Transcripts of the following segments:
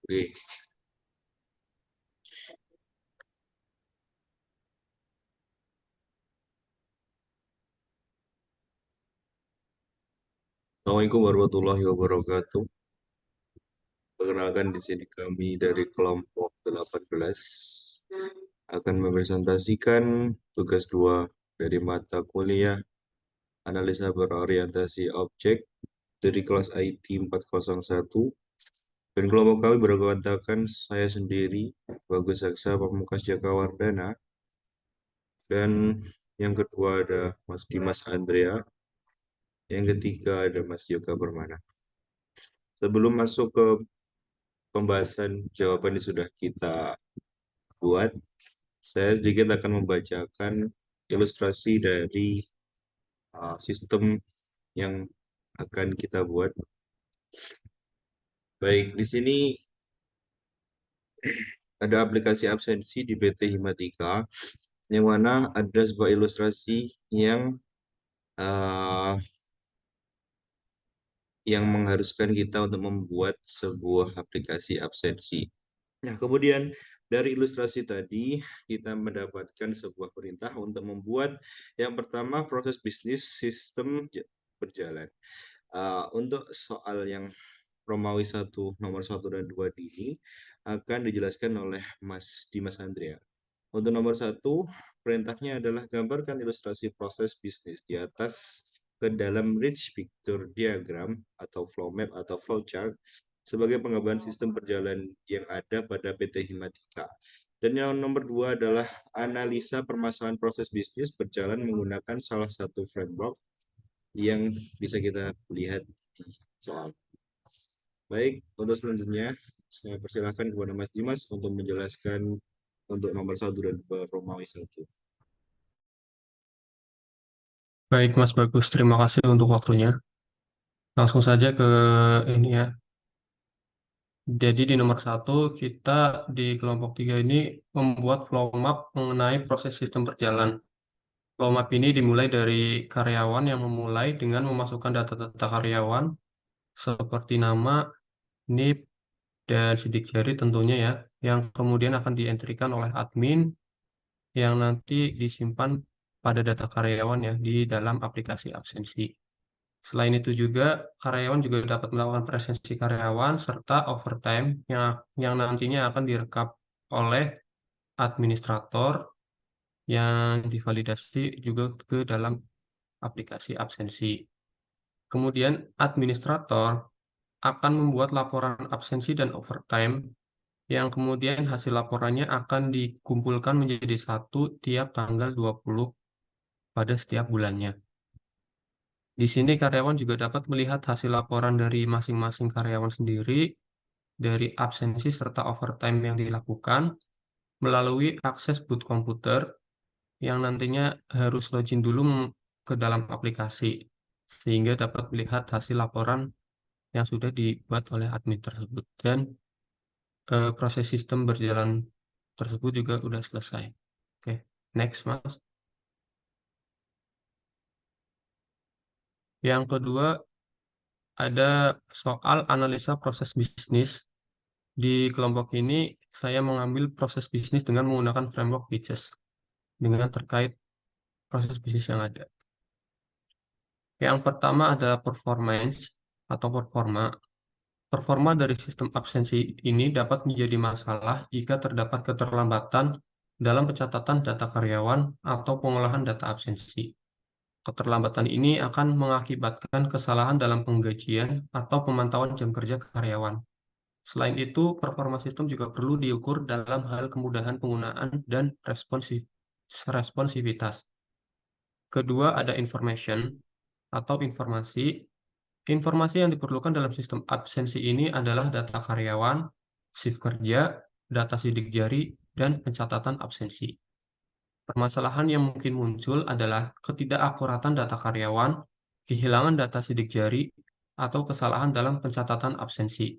Oke. Assalamualaikum warahmatullahi wabarakatuh. Perkenalkan di sini kami dari kelompok 18 akan mempresentasikan tugas 2 dari mata kuliah analisa berorientasi objek dari kelas IT 401. Dan kelompok kami beranggotakan saya sendiri, Bagus Aksa Pamungkas Jakawardana, dan yang kedua ada Mas Dimas Andrea, yang ketiga ada Mas Yoga Permana. Sebelum masuk ke pembahasan jawaban yang sudah kita buat, saya sedikit akan membacakan ilustrasi dari sistem yang akan kita buat. Baik, di sini ada aplikasi absensi di PT Himatika, yang mana ada sebuah ilustrasi uh, yang mengharuskan kita untuk membuat sebuah aplikasi absensi. Nah, kemudian dari ilustrasi tadi, kita mendapatkan sebuah perintah untuk membuat yang pertama proses bisnis sistem berjalan. Untuk soal yang Romawi 1, nomor 1 dan 2 ini akan dijelaskan oleh Mas Dimas Andrea. Untuk nomor 1, perintahnya adalah gambarkan ilustrasi proses bisnis di atas ke dalam rich picture diagram atau flow map atau flow chart sebagai pengembangan sistem berjalan yang ada pada PT Himatika. Dan yang nomor 2 adalah analisa permasalahan proses bisnis berjalan menggunakan salah satu framework yang bisa kita lihat di soal. Baik, untuk selanjutnya saya persilahkan kepada Mas Dimas untuk menjelaskan untuk nomor 1 dan 2 Romawi 1. Baik, Mas Bagus. Terima kasih untuk waktunya. Langsung saja ke ini ya. Jadi di nomor 1, kita di kelompok 3 ini membuat flow map mengenai proses sistem berjalan. Flow map ini dimulai dari karyawan yang memulai dengan memasukkan data-data karyawan seperti nama, NIP, dan sidik jari tentunya ya, yang kemudian akan dientrikan oleh admin yang nanti disimpan pada data karyawan ya di dalam aplikasi absensi. Selain itu juga, karyawan juga dapat melakukan presensi karyawan serta overtime yang nantinya akan direkap oleh administrator yang divalidasi juga ke dalam aplikasi absensi. Kemudian, administrator akan membuat laporan absensi dan overtime yang kemudian hasil laporannya akan dikumpulkan menjadi satu tiap tanggal 20 pada setiap bulannya. Di sini karyawan juga dapat melihat hasil laporan dari masing-masing karyawan sendiri, dari absensi serta overtime yang dilakukan, melalui akses boot komputer yang nantinya harus login dulu ke dalam aplikasi, sehingga dapat melihat hasil laporan yang sudah dibuat oleh admin tersebut. Dan proses sistem berjalan tersebut juga sudah selesai. Oke, next Mas. Yang kedua, ada soal analisa proses bisnis. Di kelompok ini, saya mengambil proses bisnis dengan menggunakan framework Pages dengan terkait proses bisnis yang ada. Yang pertama adalah performance atau performa. Performa dari sistem absensi ini dapat menjadi masalah jika terdapat keterlambatan dalam pencatatan data karyawan atau pengolahan data absensi. Keterlambatan ini akan mengakibatkan kesalahan dalam penggajian atau pemantauan jam kerja karyawan. Selain itu, performa sistem juga perlu diukur dalam hal kemudahan penggunaan dan responsivitas. Kedua, ada information atau informasi. Informasi yang diperlukan dalam sistem absensi ini adalah data karyawan, shift kerja, data sidik jari, dan pencatatan absensi. Permasalahan yang mungkin muncul adalah ketidakakuratan data karyawan, kehilangan data sidik jari, atau kesalahan dalam pencatatan absensi.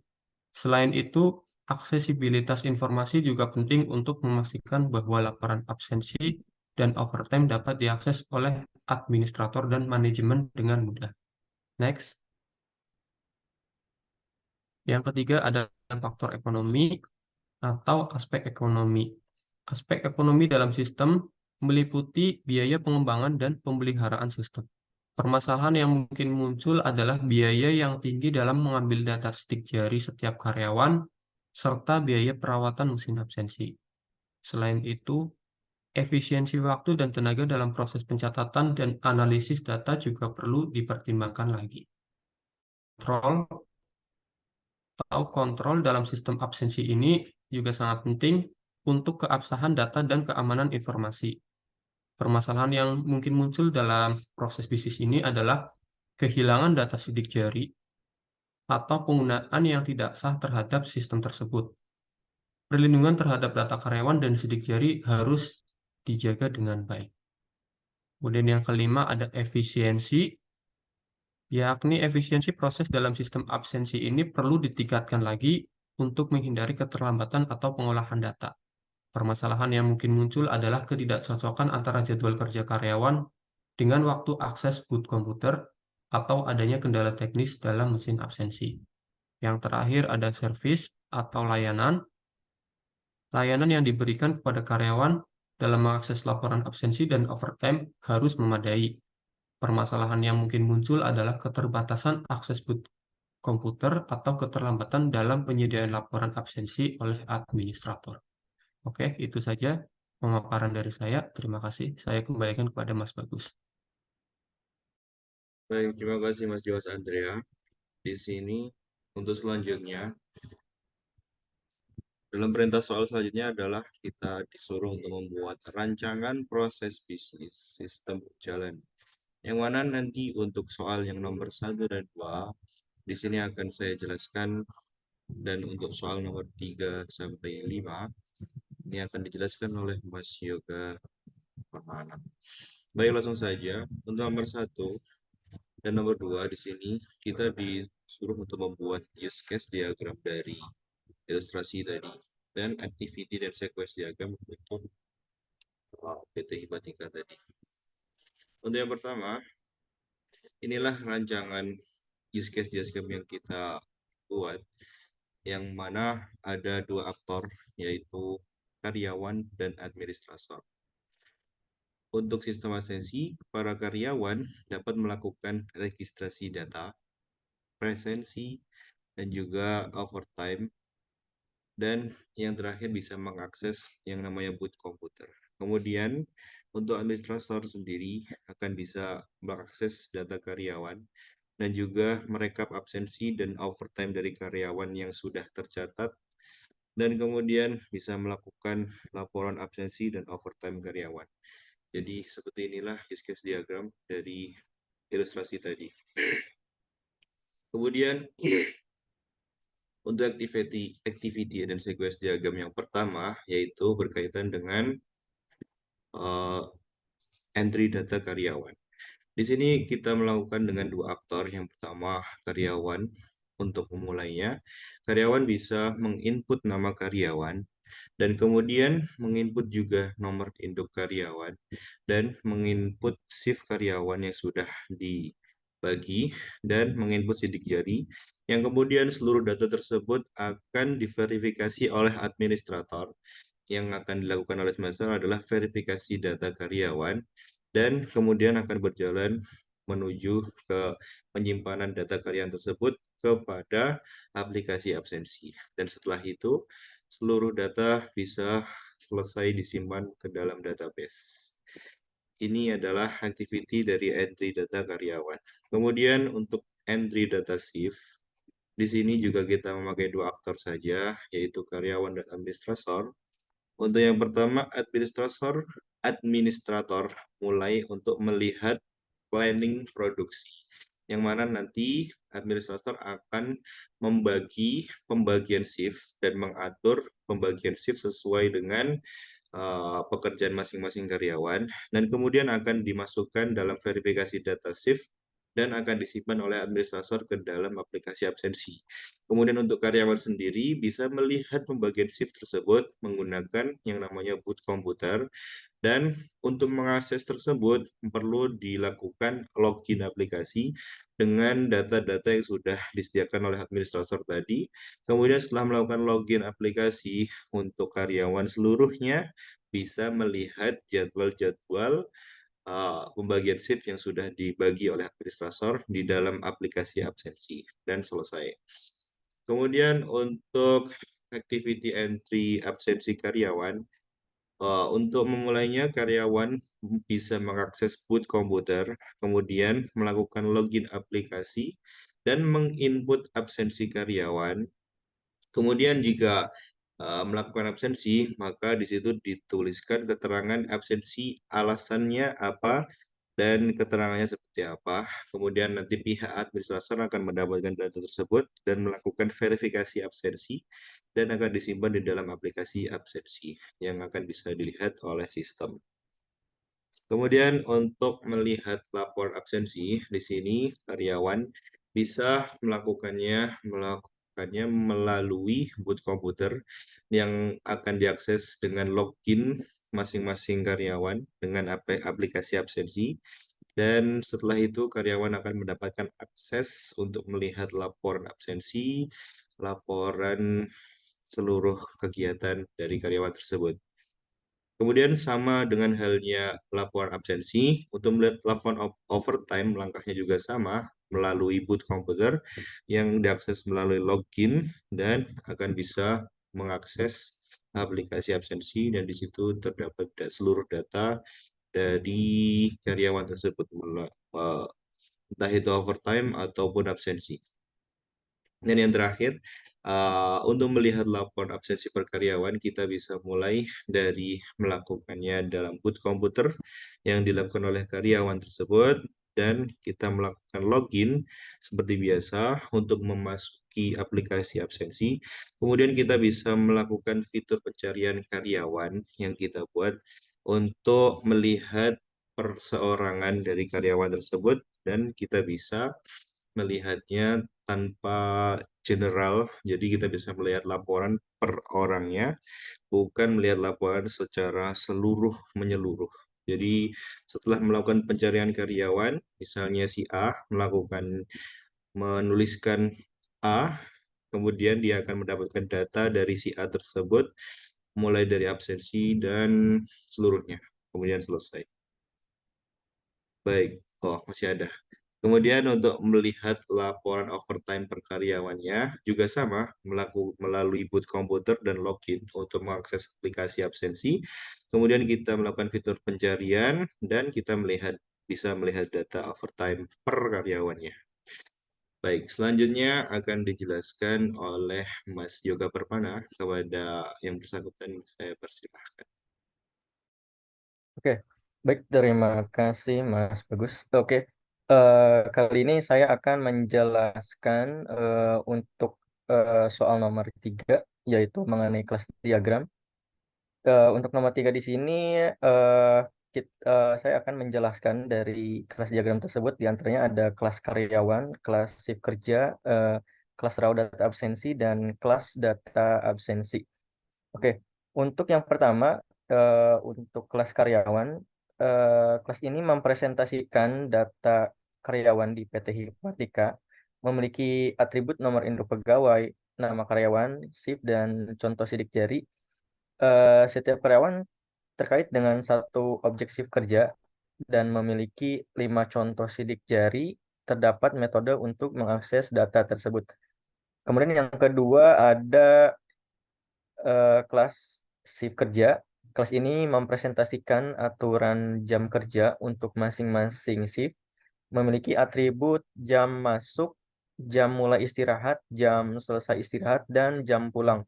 Selain itu, aksesibilitas informasi juga penting untuk memastikan bahwa laporan absensi dan overtime dapat diakses oleh administrator dan manajemen dengan mudah. Next. Yang ketiga adalah faktor ekonomi atau aspek ekonomi. Aspek ekonomi dalam sistem meliputi biaya pengembangan dan pemeliharaan sistem. Permasalahan yang mungkin muncul adalah biaya yang tinggi dalam mengambil data sidik jari setiap karyawan, serta biaya perawatan mesin absensi. Selain itu, efisiensi waktu dan tenaga dalam proses pencatatan dan analisis data juga perlu dipertimbangkan lagi. Kontrol dalam sistem absensi ini juga sangat penting untuk keabsahan data dan keamanan informasi. Permasalahan yang mungkin muncul dalam proses bisnis ini adalah kehilangan data sidik jari atau penggunaan yang tidak sah terhadap sistem tersebut. Perlindungan terhadap data karyawan dan sidik jari harus dijaga dengan baik. Kemudian yang kelima ada efisiensi, yakni efisiensi proses dalam sistem absensi ini perlu ditingkatkan lagi untuk menghindari keterlambatan atau pengolahan data. Permasalahan yang mungkin muncul adalah ketidakcocokan antara jadwal kerja karyawan dengan waktu akses boot komputer atau adanya kendala teknis dalam mesin absensi. Yang terakhir ada servis atau layanan. Layanan yang diberikan kepada karyawan dalam mengakses laporan absensi dan overtime harus memadai. Permasalahan yang mungkin muncul adalah keterbatasan akses boot komputer atau keterlambatan dalam penyediaan laporan absensi oleh administrator. Oke, itu saja pemaparan dari saya. Terima kasih. Saya kembalikan kepada Mas Bagus. Baik, terima kasih Mas Dimas Andrea. Di sini untuk selanjutnya, dalam perintah soal selanjutnya adalah kita disuruh untuk membuat rancangan proses bisnis sistem berjalan. Yang mana nanti untuk soal yang nomor 1 dan 2, di sini akan saya jelaskan, dan untuk soal nomor 3 sampai 5, ini akan dijelaskan oleh Mas Yoga Permana. Baik, langsung saja. Untuk nomor 1 dan nomor 2 di sini kita disuruh untuk membuat use case diagram dari ilustrasi tadi dan activity dan sequence diagram untuk PT Himatika tadi. Untuk yang pertama, inilah rancangan use case diagram yang kita buat, yang mana ada 2 aktor, yaitu karyawan dan administrator. Untuk sistem absensi, para karyawan dapat melakukan registrasi data, presensi, dan juga overtime, dan yang terakhir bisa mengakses yang namanya boot komputer. Kemudian untuk administrator sendiri akan bisa mengakses data karyawan dan juga merekap absensi dan overtime dari karyawan yang sudah tercatat, dan kemudian bisa melakukan laporan absensi dan overtime karyawan. Jadi seperti inilah use case diagram dari ilustrasi tadi. Kemudian untuk activity dan sequence diagram yang pertama, yaitu berkaitan dengan entry data karyawan. Di sini kita melakukan dengan 2 aktor. Yang pertama, karyawan. Untuk memulainya, karyawan bisa menginput nama karyawan, dan kemudian menginput juga nomor induk karyawan, dan menginput shift karyawan yang sudah dibagi, dan menginput sidik jari, yang kemudian seluruh data tersebut akan diverifikasi oleh administrator. Yang akan dilakukan oleh administrator adalah verifikasi data karyawan, dan kemudian akan berjalan menuju ke penyimpanan data karyawan tersebut kepada aplikasi absensi. Dan setelah itu, seluruh data bisa selesai disimpan ke dalam database. Ini adalah activity dari entry data karyawan. Kemudian untuk entry data shift, di sini juga kita memakai 2 aktor saja, yaitu karyawan dan administrator. Untuk yang pertama, administrator mulai untuk melihat planning produksi, yang mana nanti administrator akan membagi pembagian shift dan mengatur pembagian shift sesuai dengan pekerjaan masing-masing karyawan, dan kemudian akan dimasukkan dalam verifikasi data shift dan akan disimpan oleh administrator ke dalam aplikasi absensi. Kemudian untuk karyawan sendiri bisa melihat pembagian shift tersebut menggunakan yang namanya boot komputer, Dan untuk mengakses tersebut perlu dilakukan login aplikasi dengan data-data yang sudah disediakan oleh administrator tadi. Kemudian setelah melakukan login aplikasi untuk karyawan seluruhnya bisa melihat jadwal-jadwal pembagian shift yang sudah dibagi oleh administrator di dalam aplikasi absensi dan selesai. Kemudian untuk activity entry absensi karyawan, untuk memulainya karyawan bisa mengakses boot komputer, kemudian melakukan login aplikasi dan menginput absensi karyawan. Kemudian jika melakukan absensi, maka di situ dituliskan keterangan absensi, alasannya apa, dan keterangannya seperti apa. Kemudian nanti pihak administrator akan mendapatkan data tersebut dan melakukan verifikasi absensi dan akan disimpan di dalam aplikasi absensi yang akan bisa dilihat oleh sistem. Kemudian untuk melihat lapor absensi, di sini karyawan bisa melakukannya melalui boot komputer yang akan diakses dengan login masing-masing karyawan dengan aplikasi absensi. Dan setelah itu karyawan akan mendapatkan akses untuk melihat laporan absensi, laporan seluruh kegiatan dari karyawan tersebut. Kemudian sama dengan halnya laporan absensi, untuk melihat laporan overtime langkahnya juga sama melalui boot komputer yang diakses melalui login dan akan bisa mengakses aplikasi absensi dan di situ terdapat seluruh data dari karyawan tersebut, entah itu overtime ataupun absensi. Dan yang terakhir, untuk melihat laporan absensi per karyawan, kita bisa mulai dari melakukannya dalam boot komputer yang dilakukan oleh karyawan tersebut, dan kita melakukan login seperti biasa untuk memasuki aplikasi absensi. Kemudian kita bisa melakukan fitur pencarian karyawan yang kita buat untuk melihat perseorangan dari karyawan tersebut, dan kita bisa melihatnya tanpa general, jadi kita bisa melihat laporan per orangnya, bukan melihat laporan secara menyeluruh. Jadi setelah melakukan pencarian karyawan, misalnya si A menuliskan A, kemudian dia akan mendapatkan data dari si A tersebut, mulai dari absensi dan seluruhnya. Kemudian selesai. Baik, masih ada. Kemudian untuk melihat laporan overtime per karyawannya juga sama melalui boot komputer dan login untuk mengakses aplikasi absensi. Kemudian kita melakukan fitur pencarian dan kita bisa melihat data overtime per karyawannya. Baik, selanjutnya akan dijelaskan oleh Mas Yoga Permana. Kepada yang bersangkutan saya persilahkan. Oke, baik, terima kasih Mas Bagus. Oke, kali ini saya akan menjelaskan untuk soal nomor 3, yaitu mengenai kelas diagram. Untuk nomor 3 di sini, saya akan menjelaskan dari kelas diagram tersebut. Di antaranya ada kelas karyawan, kelas shift kerja, kelas raw data absensi, dan kelas data absensi. Oke, untuk yang pertama, untuk kelas karyawan, kelas ini mempresentasikan data karyawan di PT Hipatika, memiliki atribut nomor induk pegawai, nama karyawan, shift, dan contoh sidik jari. Setiap karyawan terkait dengan satu objek shift kerja dan memiliki 5 contoh sidik jari. Terdapat metode untuk mengakses data tersebut. Kemudian yang kedua ada kelas shift kerja. Kelas ini mempresentasikan aturan jam kerja untuk masing-masing shift, memiliki atribut jam masuk, jam mulai istirahat, jam selesai istirahat, dan jam pulang.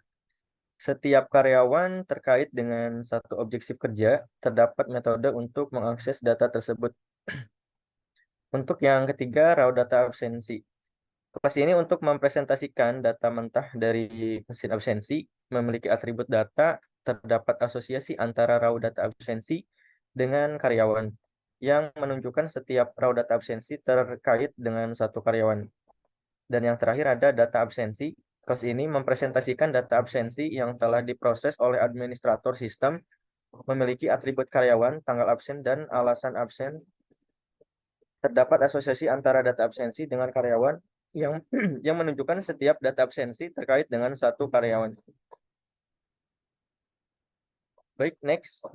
Setiap karyawan terkait dengan satu objek shift kerja, terdapat metode untuk mengakses data tersebut. Untuk yang ketiga, raw data absensi. Kelas ini untuk mempresentasikan data mentah dari mesin absensi, memiliki atribut data, terdapat asosiasi antara raw data absensi dengan karyawan, yang menunjukkan setiap raw data absensi terkait dengan satu karyawan. Dan yang terakhir ada data absensi. Kelas ini mempresentasikan data absensi yang telah diproses oleh administrator sistem memiliki atribut karyawan, tanggal absen, dan alasan absen. Terdapat asosiasi antara data absensi dengan karyawan yang yang menunjukkan setiap data absensi terkait dengan satu karyawan. Baik, next.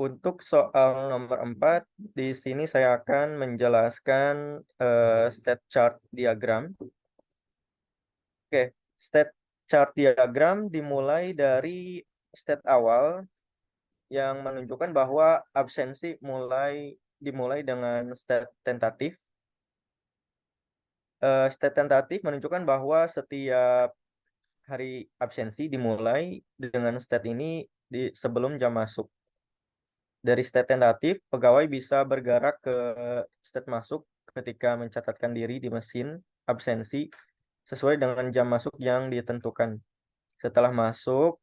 Untuk soal nomor 4, di sini saya akan menjelaskan state chart diagram. Oke, state chart diagram dimulai dari state awal yang menunjukkan bahwa absensi dimulai dengan state tentatif. State tentatif menunjukkan bahwa setiap hari absensi dimulai dengan state ini sebelum jam masuk. Dari state tentatif, pegawai bisa bergerak ke state masuk ketika mencatatkan diri di mesin absensi sesuai dengan jam masuk yang ditentukan. Setelah masuk,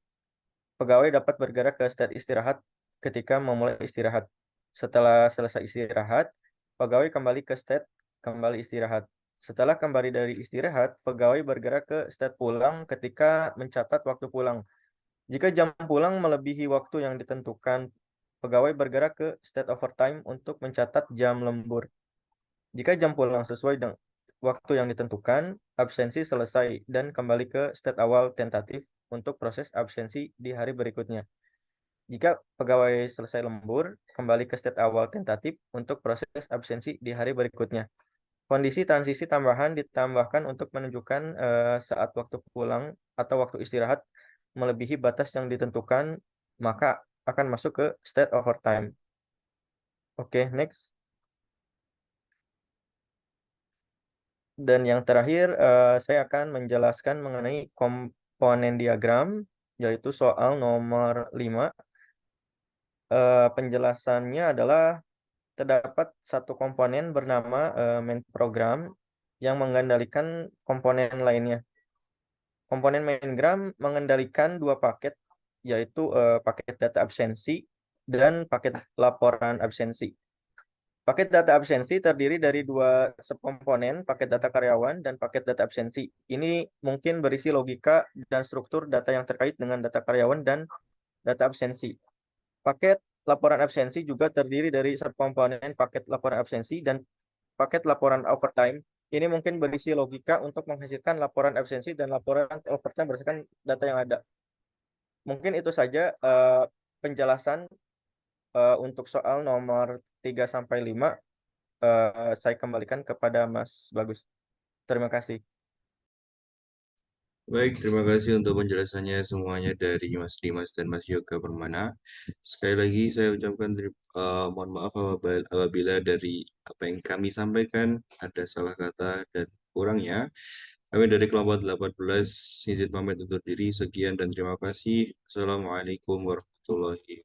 pegawai dapat bergerak ke state istirahat ketika memulai istirahat. Setelah selesai istirahat, pegawai kembali ke state kembali istirahat. Setelah kembali dari istirahat, pegawai bergerak ke state pulang ketika mencatat waktu pulang. Jika jam pulang melebihi waktu yang ditentukan, pegawai bergerak ke state overtime untuk mencatat jam lembur. Jika jam pulang sesuai dengan waktu yang ditentukan, absensi selesai dan kembali ke state awal tentatif untuk proses absensi di hari berikutnya. Jika pegawai selesai lembur, kembali ke state awal tentatif untuk proses absensi di hari berikutnya. Kondisi transisi tambahan ditambahkan untuk menunjukkan saat waktu pulang atau waktu istirahat melebihi batas yang ditentukan, maka akan masuk ke state overtime. Oke, next. Dan yang terakhir, saya akan menjelaskan mengenai komponen diagram, yaitu soal nomor 5. Penjelasannya adalah terdapat satu komponen bernama main program yang mengendalikan komponen lainnya. Komponen maingram mengendalikan dua paket, yaitu paket data absensi dan paket laporan absensi. Paket data absensi terdiri dari dua subkomponen, paket data karyawan dan paket data absensi. Ini mungkin berisi logika dan struktur data yang terkait dengan data karyawan dan data absensi. Paket laporan absensi juga terdiri dari subkomponen paket laporan absensi dan paket laporan overtime. Ini mungkin berisi logika untuk menghasilkan laporan absensi dan laporan overtime berdasarkan data yang ada. Mungkin itu saja penjelasan untuk soal nomor 3 sampai 5. Saya kembalikan kepada Mas Bagus. Terima kasih. Baik, terima kasih untuk penjelasannya semuanya dari Mas Dimas dan Mas Yoga Permana. Sekali lagi saya ucapkan mohon maaf apabila dari apa yang kami sampaikan ada salah kata dan kurangnya. Kami dari kelompok 18 izin pamit undur diri. Sekian dan terima kasih. Assalamualaikum warahmatullahi